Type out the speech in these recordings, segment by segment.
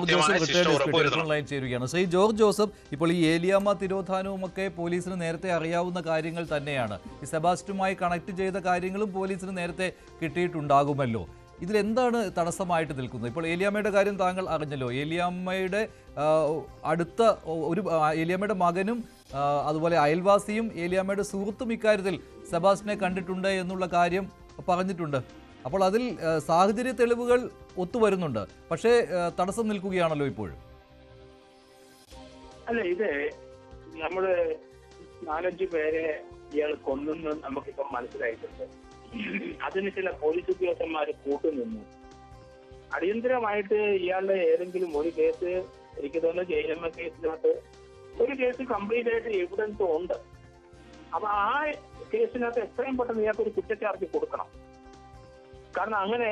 Joseph retired S P telephone line ചേരുകയാണ്. Shri George Joseph, ഇപ്പോൾ ഈ ഏലിയാമ്മ തിരോധാനവും ഒക്കെ പോലീസിന് നേരത്തെ അറിയാവുന്ന കാര്യങ്ങൾ തന്നെയാണ്. ഈ സെബാസ്റ്റ്യനുമായി കണക്ട് ചെയ്ത കാര്യങ്ങളും പോലീസിന് നേരത്തെ കിട്ടിയിട്ടുണ്ടാകുമല്ലോ. ഇതിലെന്താണ് തടസ്സമായിട്ട് നിൽക്കുന്നത്? ഇപ്പോൾ ഏലിയാമ്മയുടെ കാര്യം താങ്കൾ അറിഞ്ഞല്ലോ. ഏലിയാമ്മയുടെ അടുത്ത ഒരു ഏലിയാമ്മയുടെ മകനും അതുപോലെ അയൽവാസിയും ഏലിയാമ്മയുടെ സുഹൃത്തും ഇക്കാര്യത്തിൽ സെബാസ്റ്റ്യനെ കണ്ടിട്ടുണ്ട് എന്നുള്ള കാര്യം പറഞ്ഞിട്ടുണ്ട്. അപ്പോൾ അതിൽ സാഹചര്യ തെളിവുകൾ ഒത്തുവരുന്നുണ്ട്. പക്ഷേ തടസ്സം നിൽക്കുകയാണല്ലോ ഇപ്പോൾ. അല്ല, ഇത് നമ്മള് 4-5 പേരെ ഇയാൾ കൊന്നെന്ന് നമുക്കിപ്പം മനസ്സിലായിട്ടുണ്ട്. അതിന് ചില പോലീസ് ഉദ്യോഗസ്ഥന്മാർ കൂട്ടുനിന്നു. അടിയന്തരമായിട്ട് ഇയാളുടെ ഏതെങ്കിലും ഒരു കേസ്, എനിക്ക് തോന്നുന്നു ജയിലമ്മ കേസിനകത്ത് ഒരു കേസ് കംപ്ലീറ്റ് ആയിട്ട് എവിഡൻസ് ഉണ്ട്. അപ്പൊ ആ കേസിനകത്ത് എത്രയും പെട്ടെന്ന് ഇയാൾക്ക് ഒരു കുറ്റച്ചാർജ് കൊടുക്കണം. കാരണം അങ്ങനെ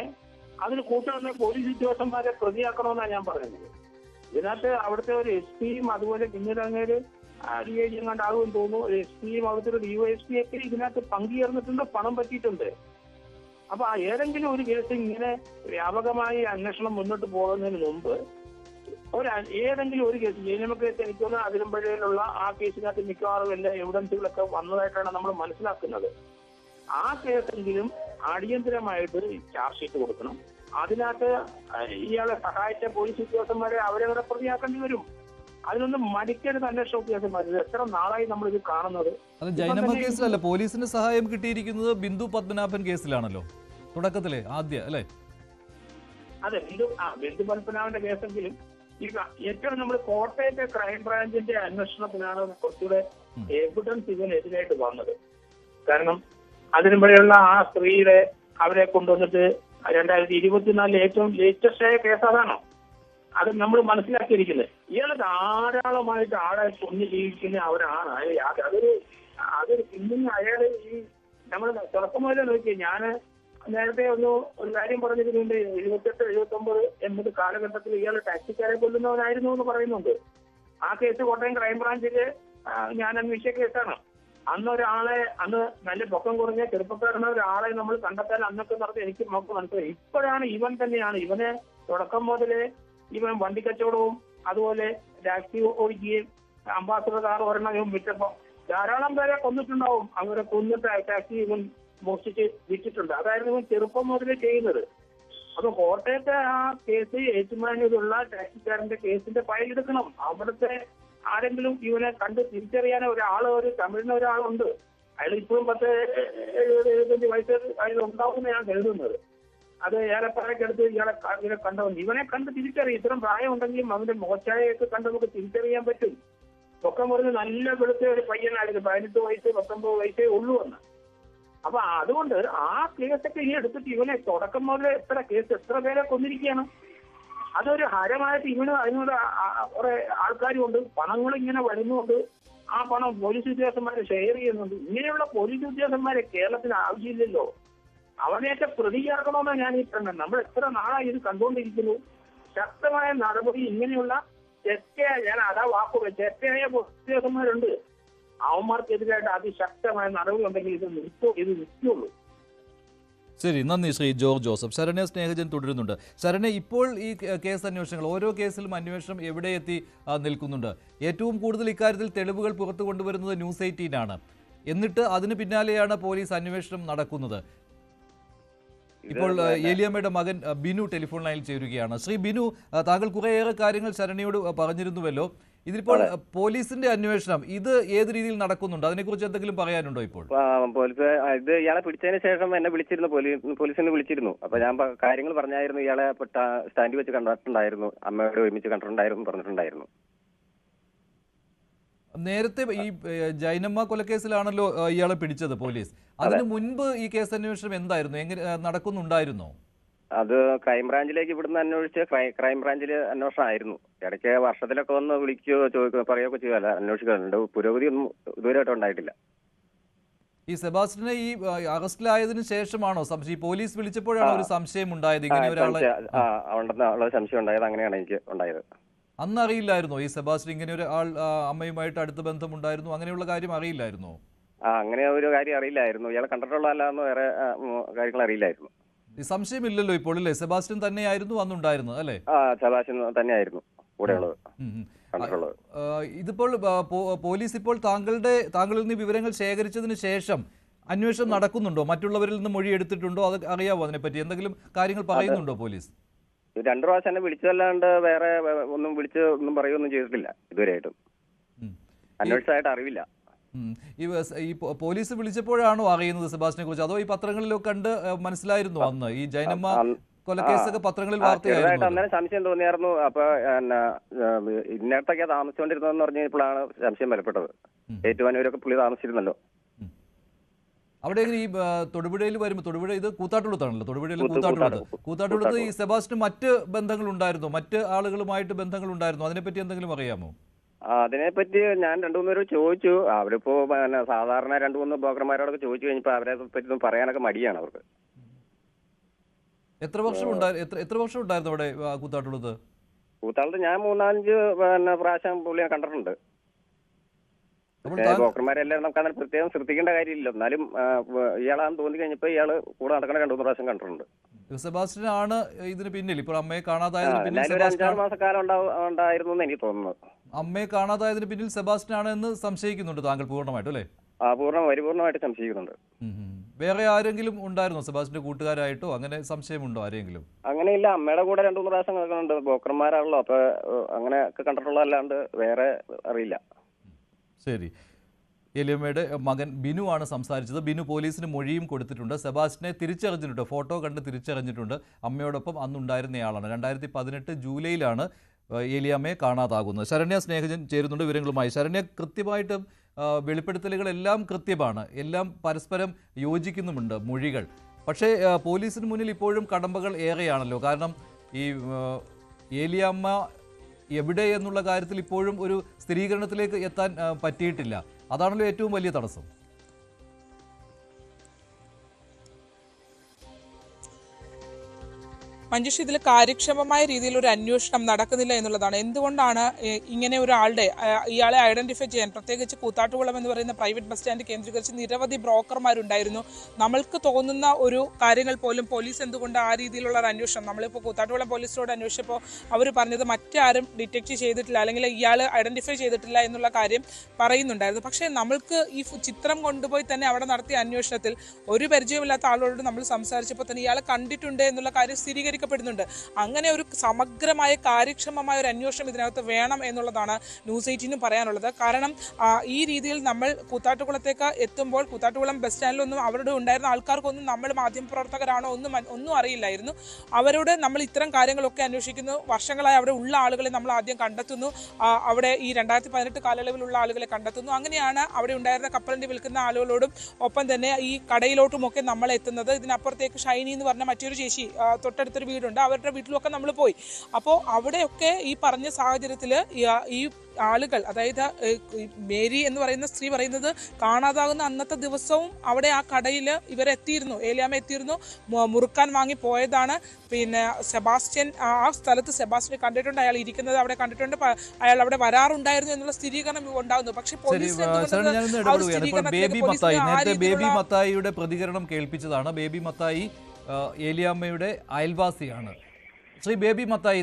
അതിന് കൂട്ടുന്ന പോലീസ് ഉദ്യോഗസ്ഥന്മാരെ പ്രതിയാക്കണമെന്നാണ് ഞാൻ പറയുന്നത്. ഇതിനകത്ത് അവിടുത്തെ ഒരു SP യും അതുപോലെ പിന്നീട് അങ്ങനെ DIG കണ്ടാകുമെന്ന് തോന്നുന്നു. ഒരു SP യും അവിടുത്തെ ഒരു DYSP ഒക്കെ ഇതിനകത്ത് പങ്കുചേർന്നിട്ടുണ്ട്, പണം പറ്റിയിട്ടുണ്ട്. അപ്പൊ ഏതെങ്കിലും ഒരു കേസ് ഇങ്ങനെ വ്യാപകമായി അന്വേഷണം മുന്നോട്ട് പോകുന്നതിന് മുമ്പ് ഏതെങ്കിലും ഒരു കേസ് ജയിലമ്മ കേസ് എനിക്ക് തോന്നുന്നു അതിരമ്പഴയിലുള്ള ആ കേസിനകത്ത് മിക്കവാറും എല്ലാ എവിഡൻസുകളൊക്കെ വന്നതായിട്ടാണ് നമ്മൾ മനസ്സിലാക്കുന്നത്. ആ കേസെങ്കിലും അടിയന്തരമായിട്ട് ചാർജ് ഷീറ്റ് കൊടുക്കണം. അതിനകത്ത് ഇയാളെ സഹായിച്ച പോലീസ് ഉദ്യോഗസ്ഥന്മാരെ അവരെ കൂടെ പ്രതിയാക്കേണ്ടി വരും. അതിനൊന്നും മടിക്കരുത് അന്വേഷണ ഉദ്യോഗസ്ഥന്മാർ. എത്ര നാളായി നമ്മൾ ഇത് കാണുന്നത്. അത് ജൈനമ്മ കേസിലല്ല, പോലീസിന് സഹായം കിട്ടിയിരിക്കുന്നത് ബിന്ദു പത്മനാഭൻ കേസിലാണല്ലോ, തുടക്കത്തിലെ ആദ്യം അല്ലേ? അതെ, ബിന്ദു പത്മനാഭന്റെ കേസെങ്കിലും ഏറ്റവും നമ്മൾ കോട്ടയത്തെ ക്രൈംബ്രാഞ്ചിന്റെ അന്വേഷണത്തിനാണ് കുറച്ചുകൂടെ എവിഡൻസ് ഇതിനെതിരായിട്ട് വന്നത്. കാരണം അതിനുമ്പോഴുള്ള ആ സ്ത്രീയുടെ അവരെ കൊണ്ടുവന്നിട്ട് 2024 ഏറ്റവും ലേറ്റസ്റ്റ് ആയ കേസ് അതാണ്. അത് നമ്മൾ മനസ്സിലാക്കിയിരിക്കുന്നത്. ഇയാൾ ധാരാളമായിട്ട് ആളെ കൊന്നു ജീവിക്കുന്ന അവരാണ്. അതൊരു പിന്നെ അയാള് ഈ നമ്മൾ തുടക്കം മുതലേ നോക്കിയാൽ, ഞാൻ നേരത്തെ ഒരു കാര്യം പറഞ്ഞിരുന്നുണ്ട്. 78, 79, 80 കാലഘട്ടത്തിൽ ഇയാൾ ടാക്സിക്കാരെ കൊല്ലുന്നവനായിരുന്നു എന്ന് പറയുന്നുണ്ട്. ആ കേസ് കോട്ടയം ക്രൈംബ്രാഞ്ചില് ഞാൻ അന്വേഷിച്ച കേസാണ്. അന്ന് നല്ല പൊക്കം കുറഞ്ഞ ചെറുപ്പക്കാരന ഒരാളെ നമ്മൾ കണ്ടെത്താൻ അന്നൊക്കെ നടത്തി എനിക്ക് നമുക്ക് മനസ്സിലായി. ഇപ്പോഴാണ് ഇവൻ തന്നെയാണ്. ഇവനെ തുടക്കം മുതലേ ഇവൻ വണ്ടി കച്ചവടവും അതുപോലെ ടാക്സി ഓടിക്കുകയും അംബാസഡർ കാർ ഒരെണ്ണം വിറ്റപ്പോ ധാരാളം പേരെ കൊന്നിട്ടുണ്ടാവും. അവരെ കൊന്നിട്ട് ടാക്സി ഇവൻ മോഷ്ടിച്ച് വിറ്റിട്ടുണ്ട്. അതായിരുന്നു ഇവൻ ചെറുപ്പം മുതലേ ചെയ്യുന്നത്. അപ്പൊ കോട്ടയത്തെ ആ കേസ് ഏറ്റുമാനൂരുള്ള ടാക്സിക്കാരന്റെ കേസിന്റെ ഫയൽ എടുക്കണം. അവിടുത്തെ ആരെങ്കിലും ഇവനെ കണ്ട് തിരിച്ചറിയാൻ ഒരു തമിഴിന് ഒരാളുണ്ട്. അയാൾ ഇപ്പോഴും 10-75 വയസ്സ് അയാൾ ഉണ്ടാവുമെന്ന് ഞാൻ കരുതുന്നത്. അത് ഏലപ്പാറയ്ക്കടുത്ത് ഇവനെ കണ്ടവൻ ഇവനെ കണ്ട് തിരിച്ചറിയും. ഇത്രയും പ്രായം ഉണ്ടെങ്കിലും അവന്റെ മോശായൊക്കെ കണ്ട് നമുക്ക് തിരിച്ചറിയാൻ പറ്റും. പൊക്കം പറഞ്ഞ് നല്ല വെളുത്ത ഒരു പയ്യനായിരുന്നു. 18 വയസ്സ് 19 വയസ്സേ ഉള്ളൂ എന്ന്. അപ്പൊ അതുകൊണ്ട് ആ കേസൊക്കെ ഈ എടുത്തിട്ട് ഇവനെ തുടക്കം മുതൽ എത്ര പേരെ കൊന്നിരിക്കുകയാണ്. അതൊരു ഹരമായിട്ട് അതിനോട് കുറെ ആൾക്കാരുമുണ്ട്. പണങ്ങൾ ഇങ്ങനെ വരുന്നുണ്ട്. ആ പണം പോലീസ് ഉദ്യോഗസ്ഥന്മാരെ ഷെയർ ചെയ്യുന്നുണ്ട്. ഇങ്ങനെയുള്ള പോലീസ് ഉദ്യോഗസ്ഥന്മാരെ കേരളത്തിന് ആവശ്യമില്ലല്ലോ. അവനെയൊക്കെ പ്രതിയാക്കണമെന്നാണ് ഞാൻ ഈ പറഞ്ഞത്. നമ്മൾ എത്ര നാളായി ഇത് കണ്ടുകൊണ്ടിരിക്കുന്നു. ശക്തമായ നടപടി ഇങ്ങനെയുള്ള ഞാൻ വാക്കുകൾ തെറ്റായ ഉദ്യോഗസ്ഥന്മാരുണ്ട്. അവന്മാർക്കെതിരായിട്ട് അതിശക്തമായ നടപടി ഉണ്ടെങ്കിൽ ഇത് നിൽക്കുള്ളൂ. ശരി, നന്ദി ശ്രീ ജോർജ് ജോസഫ്. ശരണ്യ സ്നേഹജൻ തുടരുന്നുണ്ട്. ശരണ്യ, ഇപ്പോൾ ഈ കേസ് അന്വേഷണങ്ങൾ, ഓരോ കേസിലും അന്വേഷണം എവിടെ എത്തി നിൽക്കുന്നുണ്ട്? ഏറ്റവും കൂടുതൽ ഇക്കാര്യത്തിൽ തെളിവുകൾ പുറത്തു കൊണ്ടുവരുന്നത് ന്യൂസ് 18 ആണ്. എന്നിട്ട് അതിന് പിന്നാലെയാണ് പോലീസ് അന്വേഷണം നടക്കുന്നത്. ഇപ്പോൾ ഏലിയാമ്മയുടെ മകൻ ബിനു ടെലിഫോൺ ലൈനിൽ ചേരുകയാണ്. ശ്രീ ബിനു, താങ്കൾ കുറേയേറെ കാര്യങ്ങൾ ശരണ്യയോട് പറഞ്ഞിരുന്നുവല്ലോ. ഇതിലിപ്പോൾ പോലീസിന്റെ അന്വേഷണം ഇത് ഏത് രീതിയിൽ നടക്കുന്നുണ്ട്? അതിനെക്കുറിച്ച് എന്തെങ്കിലും പറയാനുണ്ടോ? ഇപ്പോൾ പോലീസ് ഇത് ഇയാളെ പിടിച്ചതിന് ശേഷം എന്നെ വിളിച്ചിരുന്നു, പോലീസിനെ വിളിച്ചിരുന്നു. അപ്പൊ ഞാൻ കാര്യങ്ങൾ പറഞ്ഞായിരുന്നു. ഇയാളെ സ്റ്റാൻഡിൽ വെച്ച് കണ്ടിട്ടുണ്ടായിരുന്നു, അമ്മയോട് ഒരുമിച്ച് കണ്ടിട്ടുണ്ടായിരുന്നു പറഞ്ഞിട്ടുണ്ടായിരുന്നു. നേരത്തെ ഈ ജൈനമ്മ കൊലക്കേസിലാണല്ലോ ഇയാളെ പിടിച്ചത് പോലീസ്. അതിനു മുൻപ് ഈ കേസ് അന്വേഷണം എന്തായിരുന്നു? എങ്ങനെ നടക്കുന്നുണ്ടായിരുന്നോ? അത് ക്രൈംബ്രാഞ്ചിലേക്ക് ഇവിടുന്ന് അന്വേഷിച്ച് ക്രൈംബ്രാഞ്ചില് അന്വേഷണം ആയിരുന്നു. ഇടയ്ക്ക് വർഷത്തിലൊക്കെ ഒന്ന് വിളിക്കുകയോ ചോദിക്കുകയോ പറയുകയൊക്കെ ചെയ്യുമല്ല, അന്വേഷിക്കുന്നുണ്ട്. പുരോഗതി ഒന്നും ഇതുവരെയായിട്ടും ഉണ്ടായിട്ടില്ല. ഈ സെബാസ്റ്റ്യനെ ഈ അറസ്റ്റിലായതിനു ശേഷമാണോ സംശയം? പോലീസ് വിളിച്ചപ്പോഴാണ് ഒരു സംശയം ഉണ്ടായത്, ഇങ്ങനെ ഒരാളെ ഉണ്ടെന്നുള്ള സംശയം ഉണ്ടായത്. അങ്ങനെയാണ് എനിക്ക് ഉണ്ടായത്. അന്ന് അറിയില്ലായിരുന്നോ ഈ സെബാസ്റ്റ്യൻ ഇങ്ങനെ ഒരു ആൾ അമ്മയുമായിട്ട് അടുത്ത ബന്ധമുണ്ടായിരുന്നു, അങ്ങനെയുള്ള കാര്യം അറിയില്ലായിരുന്നോ? അങ്ങനെ ഒരു കാര്യം അറിയില്ലായിരുന്നു. ഇയാളെ കണ്ടിട്ടുള്ളതല്ലാന്ന് വേറെ കാര്യങ്ങൾ അറിയില്ലായിരുന്നു. ഈ സംശയമില്ലല്ലോ ഇപ്പോൾ അല്ലേ, സെബാസ്റ്റ്യൻ തന്നെയായിരുന്നു അന്നുണ്ടായിരുന്നത് അല്ലേ? സെബാസ്റ്റ്യൻ തന്നെയായിരുന്നു കൂടെയുള്ളത്, ഉം, ഉം. കണ്ടിട്ടുള്ളത്. ഇതിപ്പോൾ പോലീസ് ഇപ്പോൾ താങ്കളിൽ നിന്ന് വിവരങ്ങൾ ശേഖരിച്ചതിന് ശേഷം അന്വേഷണം നടക്കുന്നുണ്ടോ? മറ്റുള്ളവരിൽ നിന്ന് മൊഴി എടുത്തിട്ടുണ്ടോ? അത് അറിയാവോ? അതിനെപ്പറ്റി എന്തെങ്കിലും കാര്യങ്ങൾ പറയുന്നുണ്ടോ പോലീസ്? 2 പ്രാവശ്യം എന്നെ വിളിച്ചതല്ലാണ്ട് വേറെ ഒന്നും പറയുകയൊന്നും ചെയ്തിട്ടില്ല ഇതുവരെയായിട്ടും. അന്വേഷിച്ചതായിട്ട് അറിവില്ല. ഈ പോലീസ് വിളിച്ചപ്പോഴാണോ അറിയുന്നത് സെബാസ്റ്റിനെ കുറിച്ച്, അതോ ഈ പത്രങ്ങളിലൊക്കെ കണ്ട് മനസ്സിലായിരുന്നു അന്ന് ഈ ജൈനമ്മ കൊലക്കേസൊക്കെ പത്രങ്ങളിൽ വാർത്തയായിരുന്നു? അന്നേരം സംശയം തോന്നിയായിരുന്നു. അപ്പൊ ഇന്നടത്തൊക്കെയാ താമസിച്ചുകൊണ്ടിരുന്നതെന്ന് പറഞ്ഞപ്പോഴാണ് സംശയം ബലപ്പെട്ടത്. ഏറ്റുമാനൂരൊക്കെ പുള്ളി താമസിച്ചിരുന്നല്ലോ. അവിടെ ഈ തൊടുപുഴയിൽ വരുമ്പോൾ, തൊടുപുഴ ഇത് കൂത്താട്ടുകുളത്താണല്ലോ, തൊടുപുഴയിൽ കൂത്താട്ടുകുളത്ത് ഈ സെബാസ്റ്റിന് മറ്റ് ബന്ധങ്ങൾ ഉണ്ടായിരുന്നു, മറ്റ് ആളുകളുമായിട്ട് ബന്ധങ്ങൾ ഉണ്ടായിരുന്നു, അതിനെപ്പറ്റി എന്തെങ്കിലും അറിയാമോ? അതിനെപ്പറ്റി ഞാൻ 2-3 പേര് ചോദിച്ചു. അവരിപ്പോ സാധാരണ 2-3 ബ്രോക്കർമാരോടൊക്കെ ചോദിച്ചു കഴിഞ്ഞപ്പോ അവരെ പറ്റി പറയാനൊക്കെ മടിയാണ് അവർക്ക്. എത്ര വർഷം ഉണ്ടായിരുന്നു അവിടെ കൂത്താട്ടുകുളത്ത്? ഞാൻ 3-5 പ്രാവശ്യം പുള്ളിയെ കണ്ടിട്ടുണ്ട്. ബ്രോക്കർമാരെല്ലാം നമുക്ക് അങ്ങനെ പ്രത്യേകം ശ്രദ്ധിക്കേണ്ട കാര്യമില്ല. എന്നാലും ഇയാളാന്ന് തോന്നി കഴിഞ്ഞപ്പോ ഇയാള് കൂടെ നടക്കണ 2-3 പ്രാവശ്യം കണ്ടിട്ടുണ്ട്. സെബാസ്റ്റ്യൻ ആണ് ഇതിന് പിന്നിൽ. ഇപ്പോൾ അമ്മയെ കാണാതായതിന് പിന്നിൽ 5-6 മാസക്കാലം ഉണ്ടായിരുന്നു എന്ന് എനിക്ക് തോന്നുന്നു. അമ്മയെ കാണാതായതിന് പിന്നിൽ സെബാസ്റ്റ്യൻ ആണ് എന്ന് സംശയിക്കുന്നുണ്ട് താങ്കൾ പൂർണ്ണമായിട്ടും അല്ലേ? പരിപൂർണമായിട്ട് സംശയിക്കുന്നുണ്ട്. വേറെ ആരെങ്കിലും ഉണ്ടായിരുന്നോ സെബാസ്റ്റിന്റെ കൂട്ടുകാരായിട്ടോ? അങ്ങനെ സംശയമുണ്ടോ ആരെങ്കിലും? അങ്ങനെയില്ല. അമ്മയുടെ കൂടെ 2-3 പ്രാവശ്യം കേൾക്കുന്നുണ്ട്. ബ്രോക്കർമാരാണല്ലോ, അപ്പൊ അങ്ങനെയൊക്കെ കണ്ടിട്ടുള്ളതല്ലാണ്ട് വേറെ അറിയില്ല. ശരി. ഏലിയമ്മയുടെ മകൻ ബിനു ആണ് സംസാരിച്ചത്. ബിനു പോലീസിന് മൊഴിയും കൊടുത്തിട്ടുണ്ട്. സെബാസ്റ്റിനെ തിരിച്ചറിഞ്ഞിട്ടുണ്ട്, ഫോട്ടോ കണ്ട് തിരിച്ചറിഞ്ഞിട്ടുണ്ട്. അമ്മയോടൊപ്പം അന്നുണ്ടായിരുന്നയാളാണ്. 2018 ജൂലൈയിലാണ് ഏലിയമ്മയെ കാണാതാകുന്നത്. ശരണ്യ സ്നേഹജൻ ചേരുന്നുണ്ട് വിവരങ്ങളുമായി. ശരണ്യ, കൃത്യമായിട്ടും വെളിപ്പെടുത്തലുകളെല്ലാം കൃത്യമാണ്, എല്ലാം പരസ്പരം യോജിക്കുന്നുമുണ്ട് മൊഴികൾ. പക്ഷേ പോലീസിന് മുന്നിൽ ഇപ്പോഴും കടമ്പകൾ ഏറെയാണല്ലോ. കാരണം ഈ ഏലിയമ്മ എവിടെ എന്നുള്ള കാര്യത്തിൽ ഇപ്പോഴും ഒരു സ്ഥിരീകരണത്തിലേക്ക് എത്താൻ പറ്റിയിട്ടില്ല. അതാണല്ലോ ഏറ്റവും വലിയ തടസ്സം. മഞ്ജുഷ്, ഇതിൽ കാര്യക്ഷമമായ രീതിയിൽ ഒരു അന്വേഷണം നടക്കുന്നില്ല എന്നുള്ളതാണ്. എന്തുകൊണ്ടാണ് ഇങ്ങനെ ഒരാളുടെ ഇയാളെ ഐഡന്റിഫൈ ചെയ്യാൻ, പ്രത്യേകിച്ച് കൂത്താട്ടുകുളം എന്ന് പറയുന്ന പ്രൈവറ്റ് ബസ് സ്റ്റാൻഡ് കേന്ദ്രീകരിച്ച് നിരവധി ബ്രോക്കർമാരുണ്ടായിരുന്നു. നമ്മൾക്ക് തോന്നുന്ന ഒരു കാര്യങ്ങൾ പോലും പോലീസ് എന്തുകൊണ്ട് ആ രീതിയിലുള്ള ഒരു അന്വേഷണം, നമ്മളിപ്പോൾ കൂത്താട്ടുകുളം പോലീസിനോട് അന്വേഷിച്ചപ്പോൾ അവർ പറഞ്ഞത് മറ്റാരും ഡിറ്റക്ട് ചെയ്തിട്ടില്ല, അല്ലെങ്കിൽ ഇയാൾ ഐഡന്റിഫൈ ചെയ്തിട്ടില്ല എന്നുള്ള കാര്യം പറയുന്നുണ്ടായിരുന്നു. പക്ഷേ നമ്മൾക്ക് ഈ ചിത്രം കൊണ്ടുപോയി തന്നെ അവിടെ നടത്തിയ അന്വേഷണത്തിൽ ഒരു പരിചയമില്ലാത്ത ആളോട് നമ്മൾ സംസാരിച്ചപ്പോൾ തന്നെ ഇയാളെ കണ്ടിട്ടുണ്ട് എന്നുള്ള കാര്യം സ്ഥിരീകരിക്കപ്പെടുന്നുണ്ട്. അങ്ങനെ ഒരു സമഗ്രമായ കാര്യക്ഷമമായ ഒരു അന്വേഷണം ഇതിനകത്ത് വേണം എന്നുള്ളതാണ് ന്യൂസ് 18 പറയാനുള്ളത്. കാരണം ഈ രീതിയിൽ നമ്മൾ കൂത്താട്ടുകുളത്തേക്ക് എത്തുമ്പോൾ കൂത്താട്ടുകുളം ബസ് സ്റ്റാൻഡിലൊന്നും അവരുടെ ഉണ്ടായിരുന്ന ആൾക്കാർക്കൊന്നും നമ്മൾ മാധ്യമപ്രവർത്തകരാണോ ഒന്നും അറിയില്ലായിരുന്നു. അവരോട് നമ്മൾ ഇത്തരം കാര്യങ്ങളൊക്കെ അന്വേഷിക്കുന്നു. വർഷങ്ങളായി അവിടെ ഉള്ള ആളുകളെ നമ്മൾ ആദ്യം കണ്ടെത്തുന്നു. അവിടെ ഈ 2018 കാലയളവിലുള്ള ആളുകളെ കണ്ടെത്തുന്നു. അങ്ങനെയാണ് അവിടെ ഉണ്ടായിരുന്ന കപ്പലണ്ടി വിൽക്കുന്ന ആളുകളോടും ഒപ്പം തന്നെ ഈ കടയിലോട്ടുമൊക്കെ നമ്മൾ എത്തുന്നത്. ഇതിനപ്പുറത്തേക്ക് ഷൈനി എന്ന് പറഞ്ഞ മറ്റൊരു ചേച്ചി തൊട്ടടുത്തൊരു വീടുണ്ട്, അവരുടെ വീട്ടിലൊക്കെ നമ്മൾ പോയി. അപ്പോൾ അവിടെയൊക്കെ ഈ പറഞ്ഞ സാഹചര്യത്തിൽ ഈ ആളുകൾ, അതായത് മേരി എന്ന് പറയുന്ന സ്ത്രീ പറയുന്നത് കാണാതാകുന്ന അന്നത്തെ ദിവസവും അവിടെ ആ കടയിൽ ഇവരെത്തിയിരുന്നു, ഏലിയാമ്മ എത്തിയിരുന്നു, മുറുക്കാൻ വാങ്ങി പോയതാണ്. പിന്നെ സെബാസ്റ്റ്യൻ ആ സ്ഥലത്ത് സെബാസ്റ്റ്യനെ കണ്ടിട്ടുണ്ട്, അയാൾ ഇരിക്കുന്നത് അവിടെ കണ്ടിട്ടുണ്ട്, അയാൾ അവിടെ വരാറുണ്ടായിരുന്നു എന്നുള്ള സ്ഥിരീകരണം ഉണ്ടാകുന്നു. പക്ഷേ ബേബി മത്തായിയുടെ പ്രതികരണം കേൾപ്പിച്ചതാണ്. ബേബി മത്തായി ഏലിയാമ്മയുടെ അയൽവാസിയാണ്. ശ്രീ ബേബി മത്തായി,